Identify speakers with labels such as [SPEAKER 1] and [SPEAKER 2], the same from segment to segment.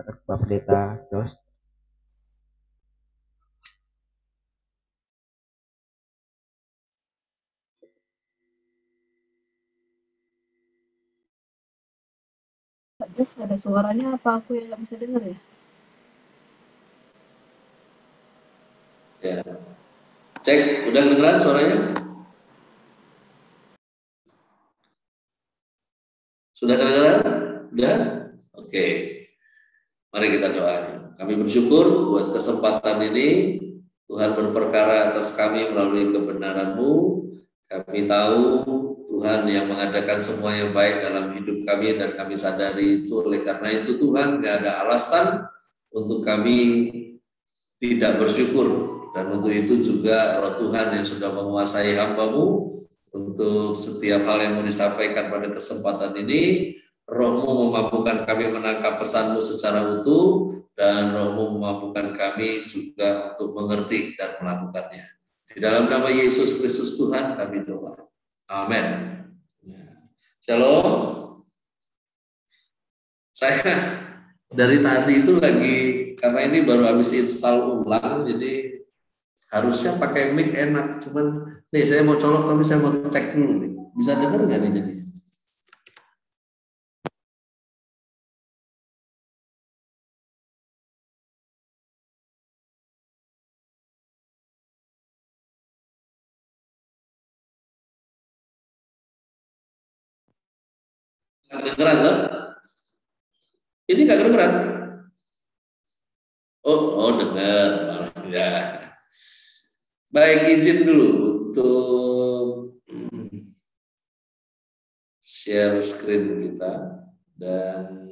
[SPEAKER 1] Pak Pendeta, terus
[SPEAKER 2] Kak Jeff, ada suaranya apa aku yang nggak bisa dengar ya?
[SPEAKER 3] Ya. Cek, udah kedengeran suaranya? Sudah kedengeran? Udah? Oke. Mari kita doa. Kami bersyukur buat kesempatan ini. Tuhan berperkara atas kami melalui kebenaran-Mu. Kami tahu Tuhan yang mengadakan semua yang baik dalam hidup kami dan kami sadari itu. Oleh karena itu Tuhan, gak ada alasan untuk kami tidak bersyukur. Dan untuk itu juga Roh Tuhan yang sudah menguasai hamba-Mu untuk setiap hal yang mau disampaikan pada kesempatan ini. Roh-Mu memampukan kami menangkap pesan-Mu secara utuh, dan Roh-Mu memampukan kami juga untuk mengerti dan melakukannya. Di dalam nama Yesus Kristus Tuhan kami doa. Amin. Shalom. Saya dari tadi itu lagi, karena ini baru habis install ulang, jadi harusnya pakai mic enak. Cuman nih saya mau colok tapi saya mau cek dulu nih. Bisa dengar nggak nih jadi? Kedengeran loh? Ini nggak kedengeran? Oh dengar. Ya. Baik, izin dulu untuk share screen kita, dan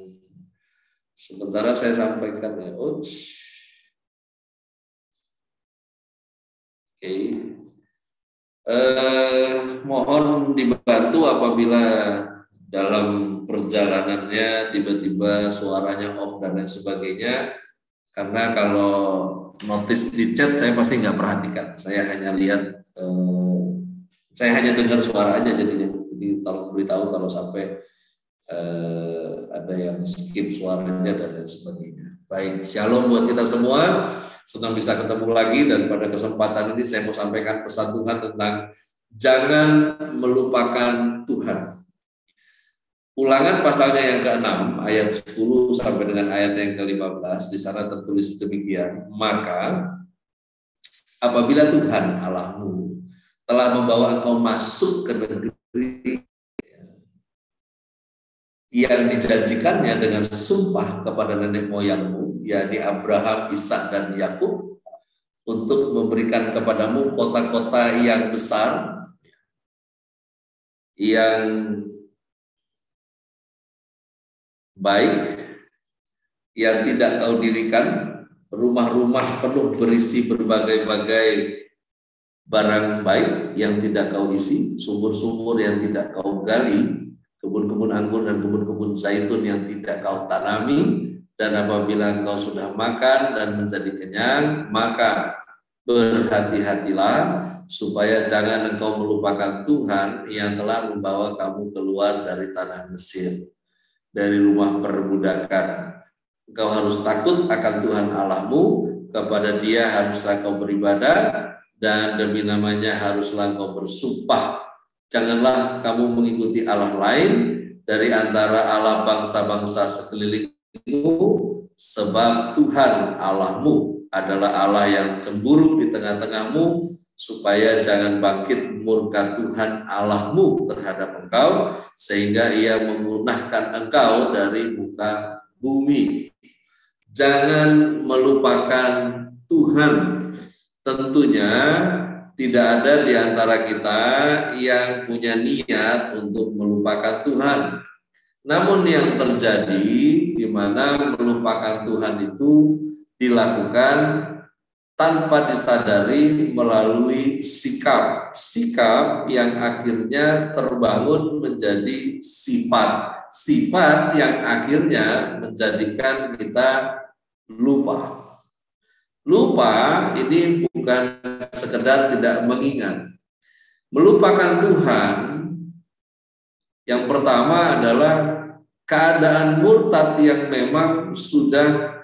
[SPEAKER 3] sementara saya sampaikan ya. Oke. Mohon dibantu apabila dalam perjalanannya tiba-tiba suaranya off dan lain sebagainya, karena kalau notice di chat saya pasti nggak perhatikan, saya hanya lihat, saya hanya dengar suara aja jadinya. Jadi tolong beritahu kalau sampai ada yang skip suaranya dan lain sebagainya. Baik, shalom buat kita semua. Senang bisa ketemu lagi, dan pada kesempatan ini saya mau sampaikan pesan Tuhan tentang jangan melupakan Tuhan. Ulangan pasalnya yang ke-6 ayat 10 sampai dengan ayat yang ke-15, di sana tertulis demikian. Maka apabila Tuhan Allahmu telah membawa engkau masuk ke negeri yang dijanjikannya dengan sumpah kepada nenek moyangmu, yakni Abraham, Ishak, dan Yakub, untuk memberikan kepadamu kota-kota yang besar, yang baik, yang tidak kau dirikan, rumah-rumah penuh berisi berbagai-bagai barang baik yang tidak kau isi, sumur-sumur yang tidak kau gali, kebun-kebun anggur dan kebun-kebun zaitun yang tidak kau tanami. Dan apabila engkau sudah makan dan menjadi kenyang, maka berhati-hatilah supaya jangan engkau melupakan Tuhan yang telah membawa kamu keluar dari tanah Mesir, dari rumah perbudakan. Engkau harus takut akan Tuhan Allahmu, kepada Dia haruslah kau beribadah, dan demi namanya haruslah kau bersumpah. Janganlah kamu mengikuti Allah lain dari antara Allah bangsa-bangsa sekelilingmu, sebab Tuhan Allahmu adalah Allah yang cemburu di tengah-tengahmu, supaya jangan bangkit murka Tuhan Allahmu terhadap engkau, sehingga Ia memunahkan engkau dari muka bumi. Jangan melupakan Tuhan. Tentunya tidak ada di antara kita yang punya niat untuk melupakan Tuhan. Namun yang terjadi di mana melupakan Tuhan itu dilakukan tanpa disadari melalui sikap yang akhirnya terbangun menjadi sifat yang akhirnya menjadikan kita lupa. Lupa ini bukan sekedar tidak mengingat. Melupakan Tuhan yang pertama adalah keadaan murtad yang memang sudah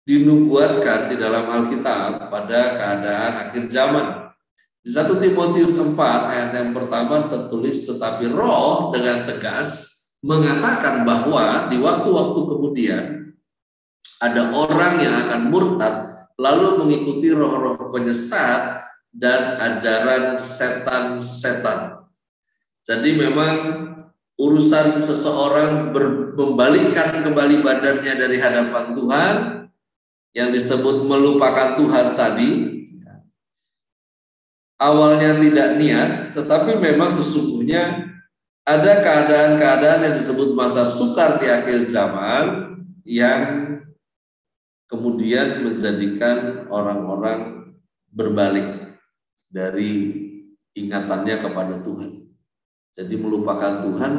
[SPEAKER 3] dinubuatkan di dalam Alkitab pada keadaan akhir zaman. Di 1 Timotius 4 ayat yang pertama tertulis, tetapi Roh dengan tegas mengatakan bahwa di waktu-waktu kemudian ada orang yang akan murtad lalu mengikuti roh-roh penyesat dan ajaran setan-setan. Jadi memang urusan seseorang membalikkan kembali badannya dari hadapan Tuhan, yang disebut melupakan Tuhan tadi, awalnya tidak niat, tetapi memang sesungguhnya ada keadaan-keadaan yang disebut masa sukar di akhir zaman yang kemudian menjadikan orang-orang berbalik dari ingatannya kepada Tuhan. Jadi melupakan Tuhan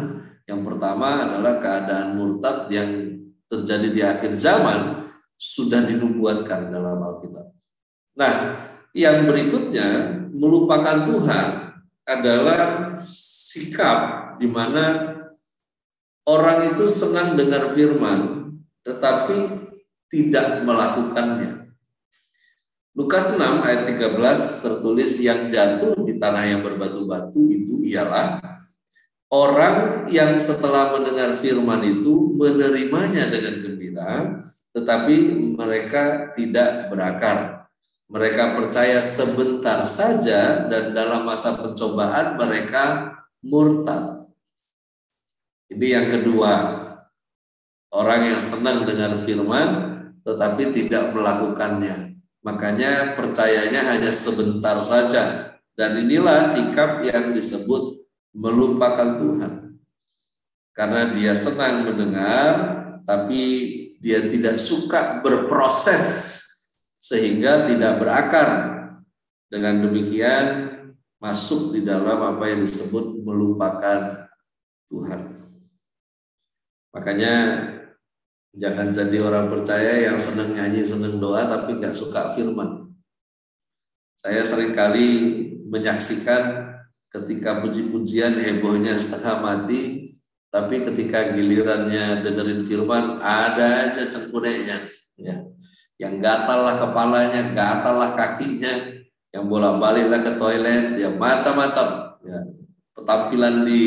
[SPEAKER 3] yang pertama adalah keadaan murtad yang terjadi di akhir zaman sudah dinubuatkan dalam Alkitab. Nah, yang berikutnya melupakan Tuhan adalah sikap di mana orang itu senang dengar firman tetapi tidak melakukannya. Lukas 6 ayat 13 tertulis, yang jatuh di tanah yang berbatu-batu itu ialah orang yang setelah mendengar firman itu menerimanya dengan gembira, tetapi mereka tidak berakar. Mereka percaya sebentar saja dan dalam masa pencobaan mereka murtad. Ini yang kedua, orang yang senang dengar firman tetapi tidak melakukannya. Makanya percayanya hanya sebentar saja. Dan inilah sikap yang disebut melupakan Tuhan. Karena dia senang mendengar, tapi dia tidak suka berproses sehingga tidak berakar. Dengan demikian masuk di dalam apa yang disebut melupakan Tuhan. Makanya jangan jadi orang percaya yang senang nyanyi, senang doa, tapi nggak suka firman. Saya seringkali menyaksikan ketika puji-pujian hebohnya setengah mati, tapi ketika gilirannya dengerin firman ada aja cengkureknya, ya. Yang gatal lah kepalanya, gatal lah kakinya, yang bolak-baliklah ke toilet, ya macam-macam. Ya. Tampilan di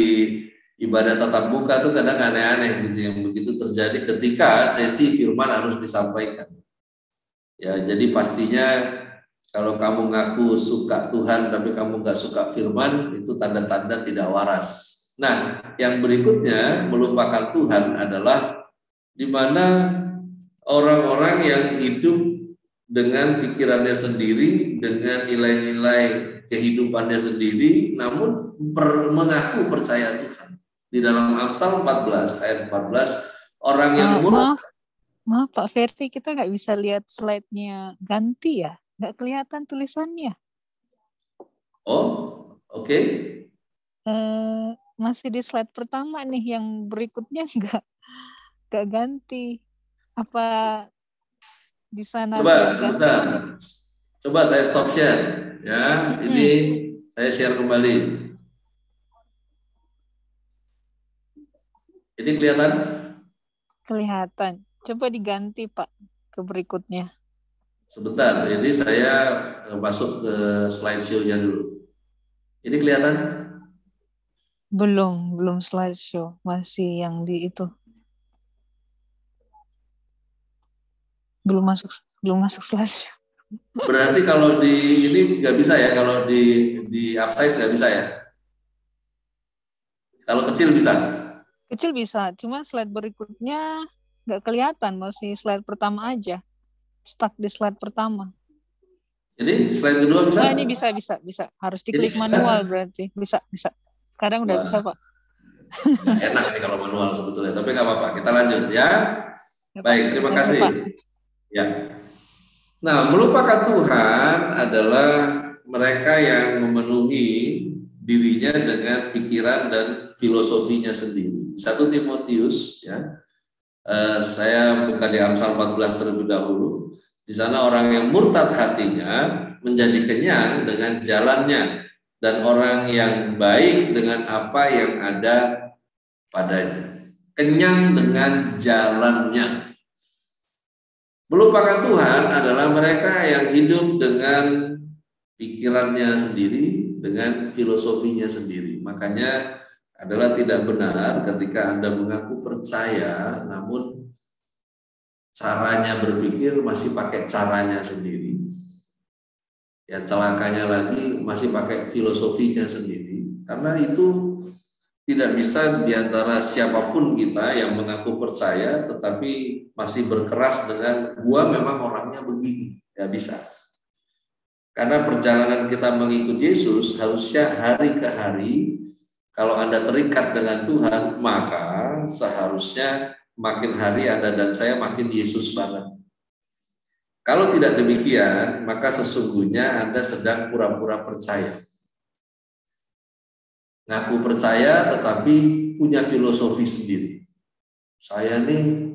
[SPEAKER 3] ibadah tatap muka tuh kadang aneh-aneh gitu, yang begitu terjadi ketika sesi firman harus disampaikan. Ya, jadi pastinya kalau kamu ngaku suka Tuhan tapi kamu nggak suka firman, itu tanda-tanda tidak waras. Nah, yang berikutnya melupakan Tuhan adalah di mana orang-orang yang hidup dengan pikirannya sendiri, dengan nilai-nilai kehidupannya sendiri, namun mengaku percaya Tuhan. Di dalam Amsal 14 ayat 14, orang yang
[SPEAKER 1] Maaf Pak Ferdi, kita nggak bisa lihat slide-nya ganti ya? Nggak kelihatan tulisannya.
[SPEAKER 3] Oh, oke.
[SPEAKER 1] Masih di slide pertama nih, yang berikutnya nggak ganti. Apa di sana
[SPEAKER 3] Coba saya stop share ya. Ini saya share kembali. Ini kelihatan?
[SPEAKER 1] Kelihatan. Coba diganti Pak ke berikutnya.
[SPEAKER 3] Sebentar, jadi saya masuk ke slideshow-nya dulu. Ini kelihatan?
[SPEAKER 1] Belum slideshow, masih yang di itu. Belum masuk slideshow.
[SPEAKER 3] Berarti kalau di ini nggak bisa ya, kalau di upsize nggak bisa ya? Kalau kecil bisa?
[SPEAKER 1] Kecil bisa, cuma slide berikutnya nggak kelihatan, masih slide pertama aja. Stuck di slide pertama.
[SPEAKER 3] Jadi slide kedua bisa?
[SPEAKER 1] Nah, ini bisa. Harus diklik manual berarti. Bisa. Sekarang udah bisa Pak.
[SPEAKER 3] Nah, enak nih kalau manual sebetulnya, tapi nggak apa-apa. Kita lanjut ya. Baik, terima kasih. Ya. Nah, melupakan Tuhan adalah mereka yang memenuhi dirinya dengan pikiran dan filosofinya sendiri. 1 Timotius ya. Saya buka di Amsal 14 terlebih dahulu. Di sana orang yang murtad hatinya menjadi kenyang dengan jalannya, dan orang yang baik dengan apa yang ada padanya. kenyang dengan jalannya. Melupakan Tuhan adalah mereka yang hidup dengan pikirannya sendiri, dengan filosofinya sendiri. Makanya adalah tidak benar ketika Anda mengaku percaya, namun caranya berpikir masih pakai caranya sendiri. Ya, celakanya lagi masih pakai filosofinya sendiri. Karena itu tidak bisa diantara siapapun kita yang mengaku percaya tetapi masih berkeras dengan gua memang orangnya begini. Gak bisa. Karena perjalanan kita mengikut Yesus harusnya hari ke hari, kalau Anda terikat dengan Tuhan, maka seharusnya makin hari Anda dan saya makin Yesus banget. Kalau tidak demikian, maka sesungguhnya Anda sedang pura-pura percaya. Ngaku percaya tetapi punya filosofi sendiri. Saya nih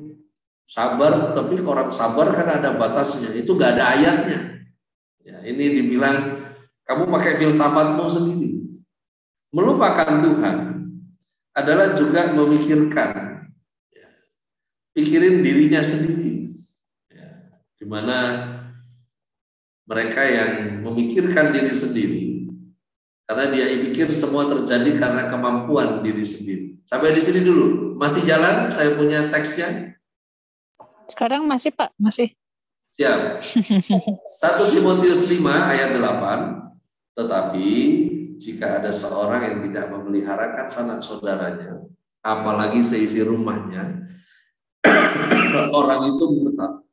[SPEAKER 3] sabar, tapi orang sabar kan ada batasnya. Itu gak ada ayatnya. Ya, ini dibilang kamu pakai filsafatmu sendiri. Melupakan Tuhan adalah juga memikirkan, ya, pikirin dirinya sendiri. Ya, dimana mereka yang memikirkan diri sendiri, karena dia pikir semua terjadi karena kemampuan diri sendiri. Sampai di sini dulu. Masih jalan? Saya punya teksnya.
[SPEAKER 1] Sekarang masih Pak, masih.
[SPEAKER 3] Siap. 1 Timotius 5 ayat 8. Tetapi jika ada seorang yang tidak memeliharakan sanak saudaranya, apalagi seisi rumahnya, orang itu murtad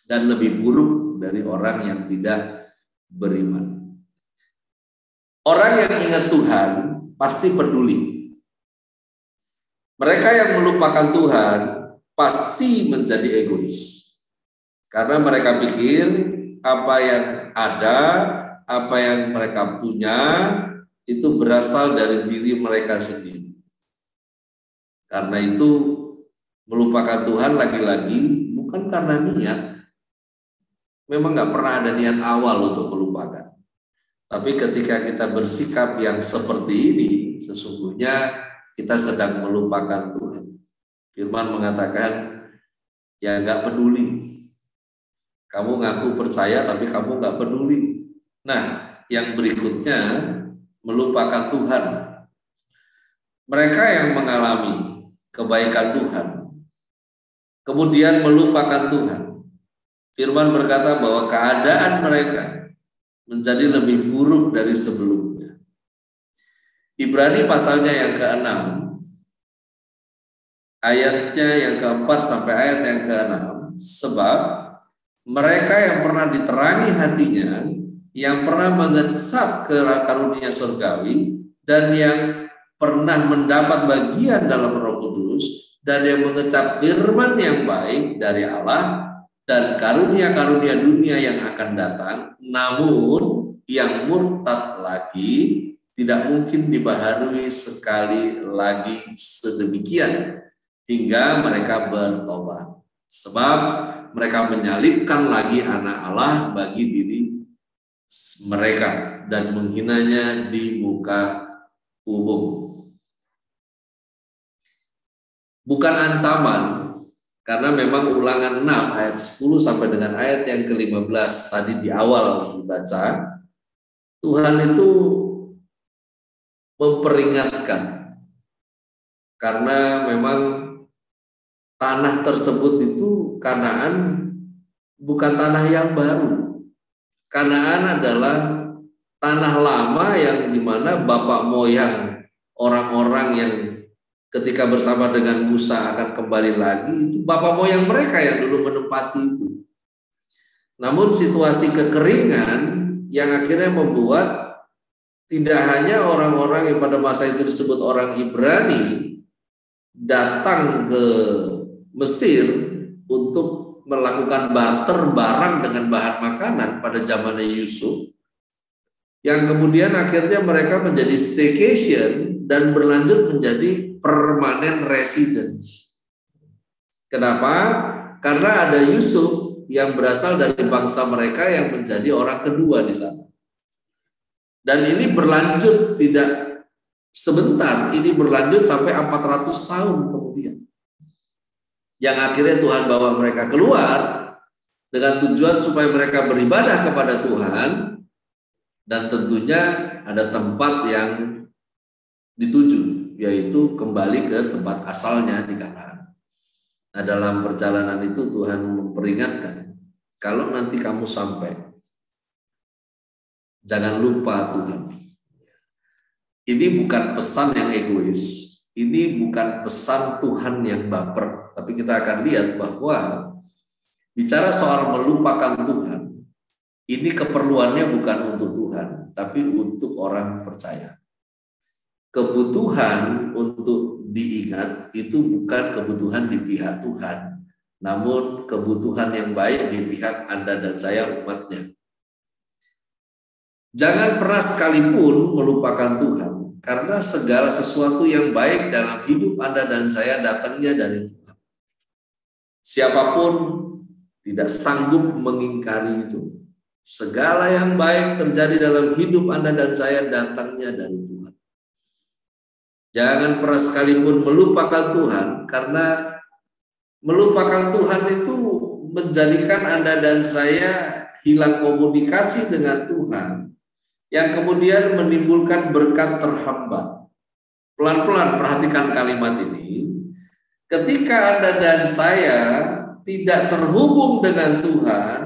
[SPEAKER 3] dan lebih buruk dari orang yang tidak beriman. Orang yang ingat Tuhan pasti peduli. Mereka yang melupakan Tuhan pasti menjadi egois. Karena mereka pikir apa yang ada, apa yang mereka punya, itu berasal dari diri mereka sendiri. Karena itu melupakan Tuhan lagi-lagi bukan karena niat. Memang nggak pernah ada niat awal untuk melupakan. Tapi ketika kita bersikap yang seperti ini, sesungguhnya kita sedang melupakan Tuhan. Firman mengatakan, ya nggak peduli. Kamu ngaku percaya, tapi kamu nggak peduli. Nah, yang berikutnya, melupakan Tuhan. Mereka yang mengalami kebaikan Tuhan, kemudian melupakan Tuhan. Firman berkata bahwa keadaan mereka menjadi lebih buruk dari sebelumnya. Ibrani pasalnya yang ke-6, ayatnya yang ke-4 sampai ayat yang ke-6, sebab mereka yang pernah diterangi hatinya, yang pernah mengesap karunia surgawi, dan yang pernah mendapat bagian dalam Roh Kudus, dan yang mengecap firman yang baik dari Allah, dan karunia-karunia dunia yang akan datang, namun yang murtad lagi tidak mungkin dibaharui sekali lagi sedemikian hingga mereka bertobat. Sebab mereka menyalibkan lagi anak Allah bagi diri mereka dan menghinanya di muka umum. Bukan ancaman, karena memang Ulangan 6 ayat 10 sampai dengan ayat yang ke-15 tadi di awal dibaca, Tuhan itu memperingatkan karena memang tanah tersebut itu Kanaan bukan tanah yang baru. Kanaan adalah tanah lama yang dimana bapak moyang orang-orang yang ketika bersama dengan Musa akan kembali lagi, itu bapak moyang mereka yang dulu menempati itu. Namun situasi kekeringan yang akhirnya membuat tidak hanya orang-orang yang pada masa itu disebut orang Ibrani datang ke Mesir untuk melakukan barter barang dengan bahan makanan pada zamannya Yusuf, yang kemudian akhirnya mereka menjadi staycation dan berlanjut menjadi permanent residence. Kenapa? Karena ada Yusuf yang berasal dari bangsa mereka yang menjadi orang kedua di sana. Dan ini berlanjut tidak sebentar, ini berlanjut sampai 400 tahun kemudian. kemudian. Yang akhirnya Tuhan bawa mereka keluar dengan tujuan supaya mereka beribadah kepada Tuhan, dan tentunya ada tempat yang dituju, yaitu kembali ke tempat asalnya di Kanaan. Nah, dalam perjalanan itu Tuhan memperingatkan, kalau nanti kamu sampai, jangan lupa Tuhan. Ini bukan pesan yang egois, ini bukan pesan Tuhan yang baper, tapi kita akan lihat bahwa bicara soal melupakan Tuhan, ini keperluannya bukan untuk Tuhan, tapi untuk orang percaya. Kebutuhan untuk diingat itu bukan kebutuhan di pihak Tuhan, namun kebutuhan yang baik di pihak Anda dan saya, umatnya. Jangan pernah sekalipun melupakan Tuhan, karena segala sesuatu yang baik dalam hidup Anda dan saya datangnya dari Tuhan. Siapapun tidak sanggup mengingkari itu. Segala yang baik terjadi dalam hidup Anda dan saya datangnya dari Tuhan. Jangan pernah sekalipun melupakan Tuhan, karena melupakan Tuhan itu menjadikan Anda dan saya hilang komunikasi dengan Tuhan, yang kemudian menimbulkan berkat terhambat. Pelan-pelan perhatikan kalimat ini. Ketika Anda dan saya tidak terhubung dengan Tuhan,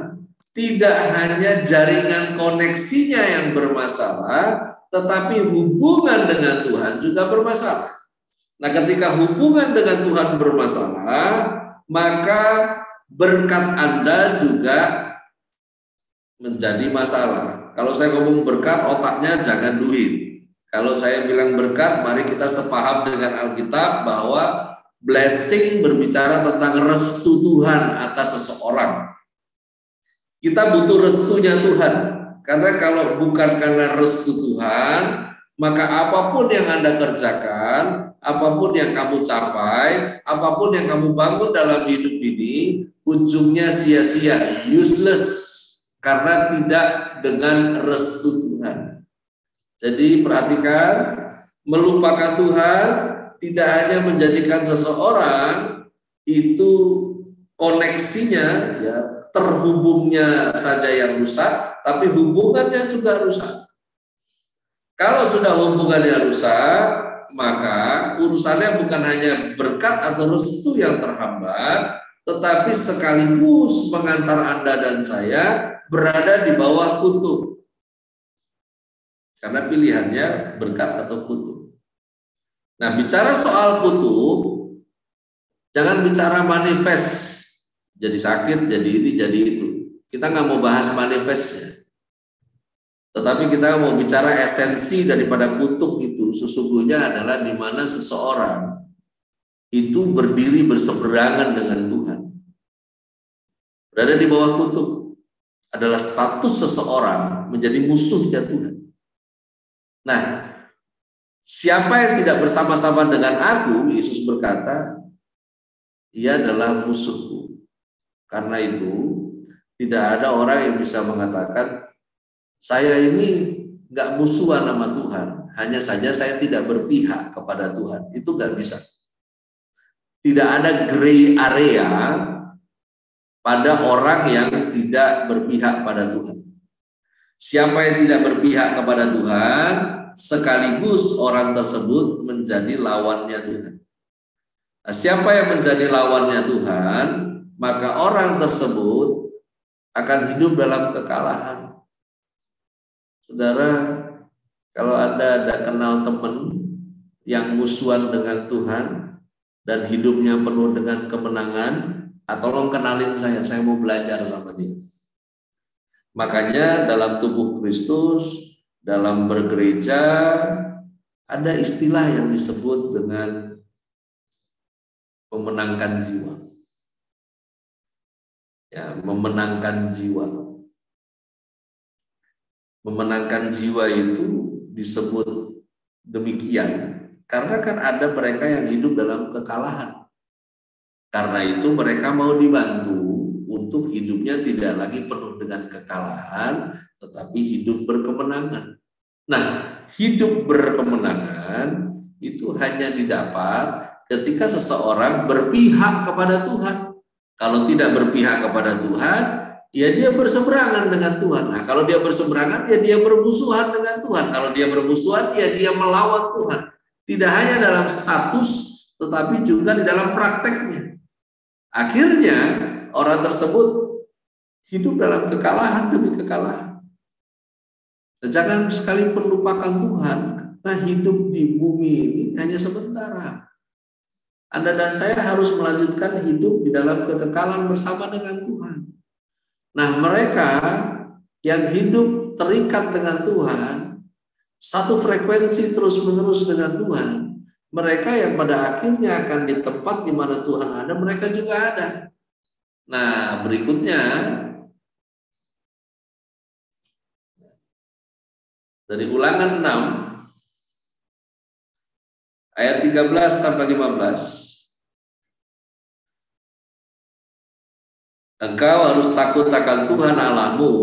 [SPEAKER 3] tidak hanya jaringan koneksinya yang bermasalah, tetapi hubungan dengan Tuhan juga bermasalah. Nah, ketika hubungan dengan Tuhan bermasalah, maka berkat Anda juga menjadi masalah. Kalau saya ngomong berkat, otaknya jangan duit. Kalau saya bilang berkat, mari kita sepaham dengan Alkitab bahwa blessing berbicara tentang restu Tuhan atas seseorang. Kita butuh restunya Tuhan. Karena kalau bukan karena restu Tuhan, maka apapun yang Anda kerjakan, apapun yang kamu capai, apapun yang kamu bangun dalam hidup ini, ujungnya sia-sia, useless, karena tidak dengan restu Tuhan. Jadi perhatikan, melupakan Tuhan tidak hanya menjadikan seseorang itu koneksinya, ya, terhubungnya saja yang rusak, tapi hubungannya juga rusak. Kalau sudah hubungannya rusak, maka urusannya bukan hanya berkat atau restu yang terhambat, tetapi sekaligus mengantar Anda dan saya berada di bawah kutuk. Karena pilihannya berkat atau kutuk. Nah, bicara soal kutuk, jangan bicara manifest. Jadi sakit, jadi ini, jadi itu. Kita nggak mau bahas manifestnya. Tetapi kita mau bicara esensi daripada kutuk itu. Sesungguhnya adalah di mana seseorang itu berdiri berseberangan dengan Tuhan. Berada di bawah kutuk adalah status seseorang menjadi musuhnya Tuhan. Nah, siapa yang tidak bersama-sama dengan aku, Yesus berkata, ia adalah musuhku. Karena itu, tidak ada orang yang bisa mengatakan, saya ini nggak musuhan sama Tuhan, hanya saja saya tidak berpihak kepada Tuhan. Itu nggak bisa. Tidak ada gray area pada orang yang tidak berpihak pada Tuhan. Siapa yang tidak berpihak kepada Tuhan, sekaligus orang tersebut menjadi lawannya Tuhan. Nah, siapa yang menjadi lawannya Tuhan, maka orang tersebut akan hidup dalam kekalahan. Saudara, kalau Anda ada kenal teman yang musuhan dengan Tuhan dan hidupnya penuh dengan kemenangan, tolong kenalin saya mau belajar sama dia. Makanya dalam tubuh Kristus, dalam bergereja, ada istilah yang disebut dengan memenangkan jiwa. Ya, memenangkan jiwa. Memenangkan jiwa itu disebut demikian karena kan ada mereka yang hidup dalam kekalahan. Karena itu mereka mau dibantu untuk hidupnya tidak lagi penuh dengan kekalahan, tetapi hidup berkemenangan. Nah, hidup berkemenangan itu hanya didapat ketika seseorang berpihak kepada Tuhan. Kalau tidak berpihak kepada Tuhan, ya dia berseberangan dengan Tuhan. Nah, kalau dia berseberangan, ya dia bermusuhan dengan Tuhan. Kalau dia bermusuhan, ya dia melawan Tuhan. Tidak hanya dalam status, tetapi juga di dalam prakteknya. Akhirnya, orang tersebut hidup dalam kekalahan demi kekalahan. Jangan sekalipun lupakan Tuhan, karena hidup di bumi ini hanya sementara. Anda dan saya harus melanjutkan hidup di dalam kekekalan bersama dengan Tuhan. Nah, mereka yang hidup terikat dengan Tuhan, satu frekuensi terus-menerus dengan Tuhan, mereka yang pada akhirnya akan di tempat di mana Tuhan ada, mereka juga ada. Nah, berikutnya dari Ulangan 6 ayat 13 sampai 15. Engkau harus takut akan Tuhan Allahmu,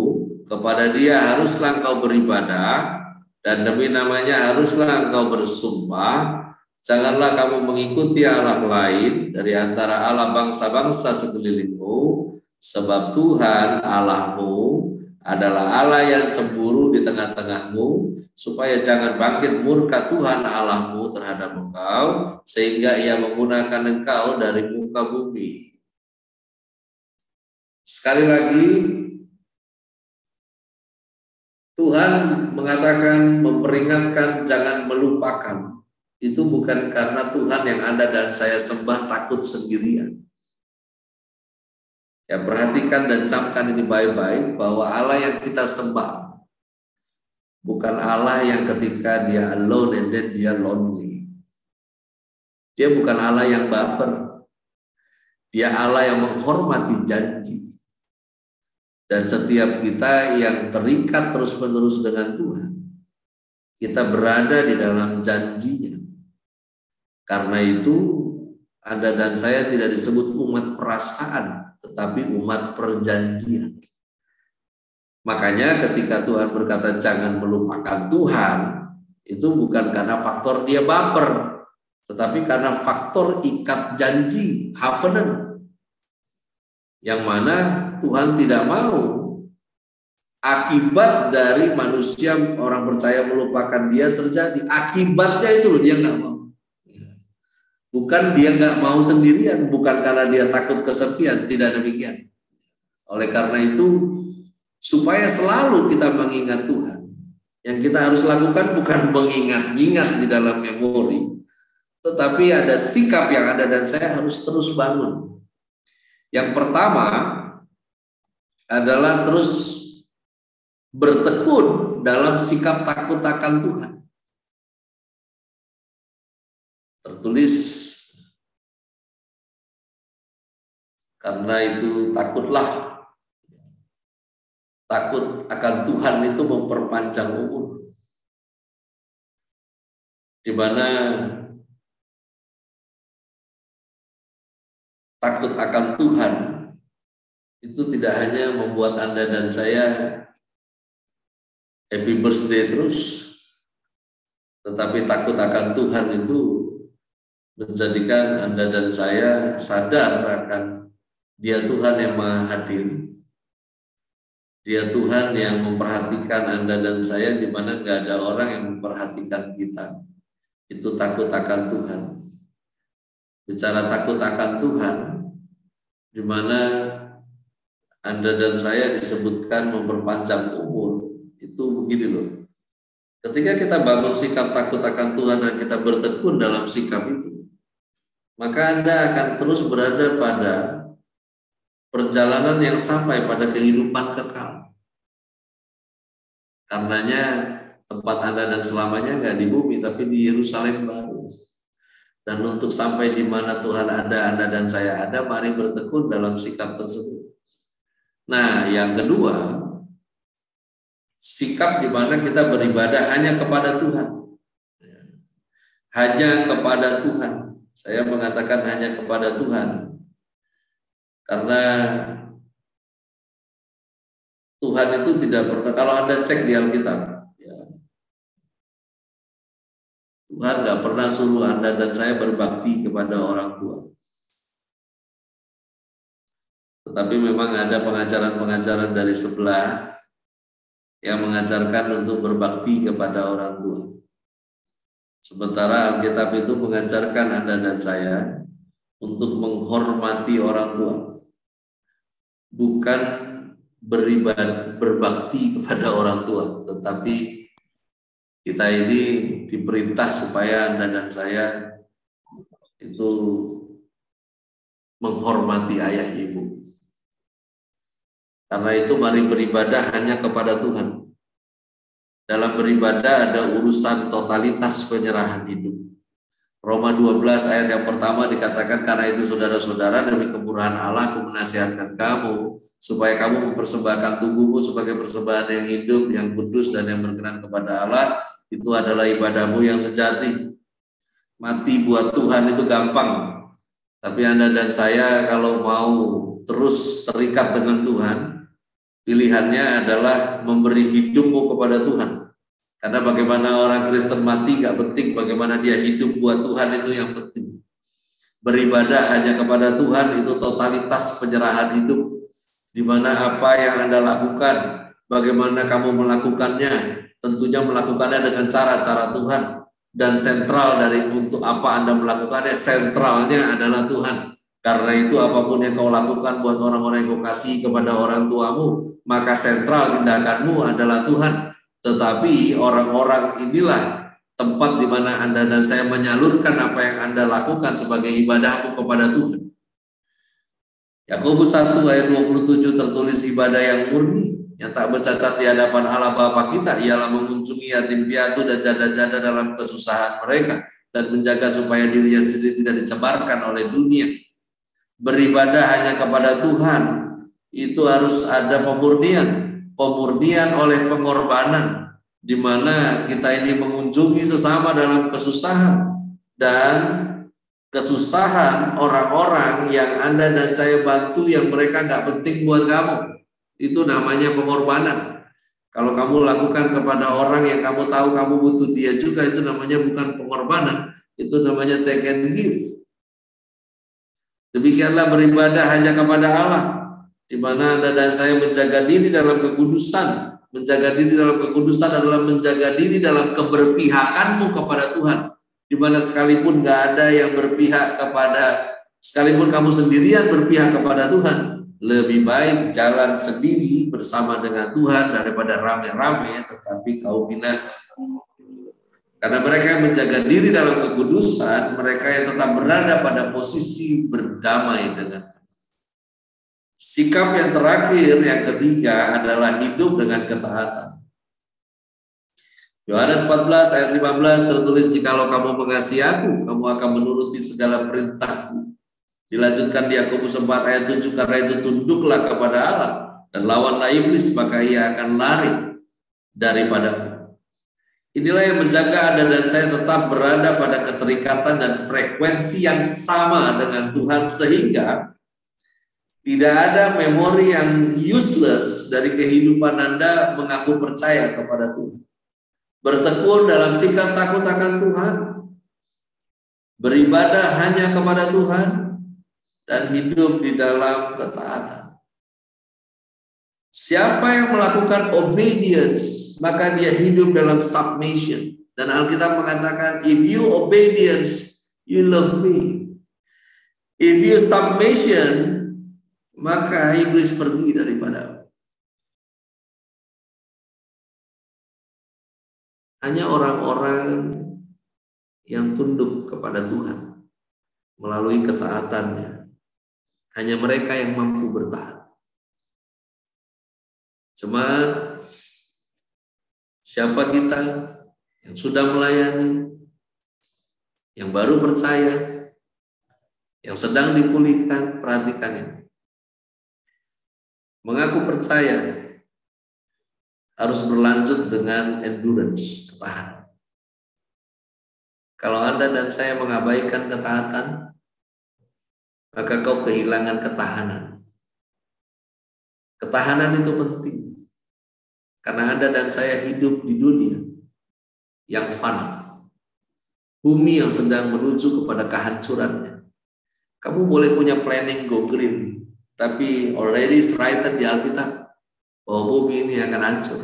[SPEAKER 3] kepada Dia haruslah engkau beribadah, dan demi namanya haruslah engkau bersumpah. Janganlah kamu mengikuti Allah lain dari antara Allah bangsa-bangsa sekelilingmu, sebab Tuhan Allahmu adalah Allah yang cemburu di tengah-tengahmu, supaya jangan bangkit murka Tuhan Allahmu terhadap engkau, sehingga Ia menggunakan engkau dari muka bumi. Sekali lagi, Tuhan mengatakan, memperingatkan jangan melupakan. Itu bukan karena Tuhan yang Anda dan saya sembah takut sendirian. Ya, perhatikan dan camkan ini baik-baik, bahwa Allah yang kita sembah bukan Allah yang ketika Dia alone and then Dia lonely. Dia bukan Allah yang baper. Dia Allah yang menghormati janji. Dan setiap kita yang terikat terus-menerus dengan Tuhan, kita berada di dalam janjinya. Karena itu, Anda dan saya tidak disebut umat perasaan, tetapi umat perjanjian. Makanya ketika Tuhan berkata jangan melupakan Tuhan, itu bukan karena faktor dia baper, tetapi karena faktor ikat janji, covenant, yang mana Tuhan tidak mau akibat dari manusia orang percaya melupakan Dia terjadi. Akibatnya itu loh, dia nggak mau. Bukan dia nggak mau sendirian, bukan karena dia takut kesepian, tidak demikian. Oleh karena itu, supaya selalu kita mengingat Tuhan, yang kita harus lakukan bukan mengingat-ingat di dalam memori, tetapi ada sikap yang ada dan saya harus terus bangun. Yang pertama adalah terus bertekun dalam sikap takut akan Tuhan. Tertulis, karena itu takutlah. Takut akan Tuhan itu memperpanjang umur. Di mana takut akan Tuhan itu tidak hanya membuat Anda dan saya happy birthday terus, tetapi takut akan Tuhan itu menjadikan Anda dan saya sadar akan Dia Tuhan yang Maha Hadir. Dia Tuhan yang memperhatikan Anda dan saya, di mana nggak ada orang yang memperhatikan kita. Itu takut akan Tuhan. Bicara takut akan Tuhan, di mana Anda dan saya disebutkan memperpanjang umur, itu begini loh. Ketika kita bangun sikap takut akan Tuhan dan kita bertekun dalam sikap itu, maka Anda akan terus berada pada perjalanan yang sampai pada kehidupan kekal. Karenanya tempat Anda dan selamanya nggak di bumi, tapi di Yerusalem baru. Dan untuk sampai di mana Tuhan ada, Anda dan saya ada, mari bertekun dalam sikap tersebut. Nah, yang kedua, sikap di mana kita beribadah hanya kepada Tuhan. Hanya kepada Tuhan. Saya mengatakan hanya kepada Tuhan. Karena Tuhan itu tidak pernah, kalau Anda cek di Alkitab, ya, Tuhan nggak pernah suruh Anda dan saya berbakti kepada orang tua. Tetapi memang ada pengajaran-pengajaran dari sebelah yang mengajarkan untuk berbakti kepada orang tua. Sementara Alkitab itu mengajarkan Anda dan saya untuk menghormati orang tua. Bukan berbakti kepada orang tua, tetapi kita ini diperintah supaya Anda dan saya itu menghormati ayah ibu. Karena itu mari beribadah hanya kepada Tuhan. Dalam beribadah ada urusan totalitas penyerahan hidup. Roma 12 ayat yang pertama dikatakan, karena itu saudara-saudara, demi kemurahan Allah aku menasihatkan kamu supaya kamu mempersembahkan tubuhmu sebagai persembahan yang hidup, yang kudus dan yang berkenan kepada Allah. Itu adalah ibadahmu yang sejati. Mati buat Tuhan itu gampang. Tapi Anda dan saya kalau mau terus terikat dengan Tuhan, pilihannya adalah memberi hidupmu kepada Tuhan. Karena bagaimana orang Kristen mati gak penting, bagaimana dia hidup buat Tuhan itu yang penting. Beribadah hanya kepada Tuhan itu totalitas penyerahan hidup, di mana apa yang Anda lakukan, bagaimana kamu melakukannya, tentunya melakukannya dengan cara-cara Tuhan. Dan sentral dari untuk apa Anda melakukannya, sentralnya adalah Tuhan. Karena itu apapun yang kau lakukan buat orang-orang yang kau kasih kepada orang tuamu, maka sentral tindakanmu adalah Tuhan. Tetapi orang-orang inilah tempat di mana Anda dan saya menyalurkan apa yang Anda lakukan sebagai ibadahmu kepada Tuhan. Yakobus 1 ayat 27 tertulis ibadah yang murni, yang tak bercacat di hadapan Allah Bapa kita, ialah mengunjungi yatim piatu dan janda-janda dalam kesusahan mereka, dan menjaga supaya dirinya sendiri tidak dicemarkan oleh dunia. Beribadah hanya kepada Tuhan, itu harus ada pemurnian oleh pengorbanan, di mana kita ini mengunjungi sesama dalam kesusahan, dan kesusahan orang-orang yang Anda dan saya bantu yang mereka nggak penting buat kamu. Itu namanya pengorbanan. Kalau kamu lakukan kepada orang yang kamu tahu kamu butuh dia juga, itu namanya bukan pengorbanan, itu namanya take and give. Demikianlah beribadah hanya kepada Allah, di mana Anda dan saya menjaga diri dalam kekudusan. Menjaga diri dalam kekudusan adalah menjaga diri dalam keberpihakanmu kepada Tuhan. Di mana sekalipun nggak ada yang berpihak kepada, sekalipun kamu sendirian berpihak kepada Tuhan, lebih baik jalan sendiri bersama dengan Tuhan daripada rame-rame tetapi kaum binasa. Karena mereka yang menjaga diri dalam kekudusan, mereka yang tetap berada pada posisi berdamai dengan Tuhan. Sikap yang terakhir, yang ketiga adalah hidup dengan ketaatan. Yohanes 14 ayat 15 tertulis, jikalau kamu mengasihi aku, kamu akan menuruti segala perintahku. Dilanjutkan di Yakobus 4 ayat 7, karena itu tunduklah kepada Allah dan lawanlah iblis, maka ia akan lari daripada. Inilah yang menjaga Anda dan saya tetap berada pada keterikatan dan frekuensi yang sama dengan Tuhan, sehingga tidak ada memori yang useless dari kehidupan Anda mengaku percaya kepada Tuhan. Bertekun dalam sikap takut akan Tuhan, beribadah hanya kepada Tuhan, dan hidup di dalam ketaatan. Siapa yang melakukan obedience, maka dia hidup dalam submission. Dan Alkitab mengatakan, if you obedience, you love me. If you submission, maka iblis pergi daripada. Hanya orang-orang yang tunduk kepada Tuhan melalui ketaatannya, hanya mereka yang mampu bertahan. Jemaat, siapa kita yang sudah melayani, yang baru percaya, yang sedang dipulihkan, perhatikan ini. Mengaku percaya harus berlanjut dengan endurance, ketahanan. Kalau Anda dan saya mengabaikan ketaatan, maka kau kehilangan ketahanan. Ketahanan itu penting, karena Anda dan saya hidup di dunia yang fana. bumi yang sedang menuju kepada kehancurannya. Kamu boleh punya planning go green, tapi already written di Alkitab bahwa bumi ini akan hancur.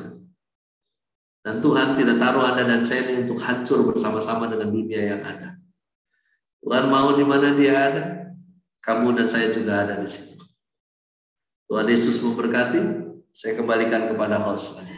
[SPEAKER 3] Dan Tuhan tidak taruh Anda dan saya ini untuk hancur bersama-sama dengan dunia yang ada. Tuhan mau di mana Dia ada, kamu dan saya juga ada di situ. Tuhan Yesus memberkati. Saya kembalikan kepada host lagi.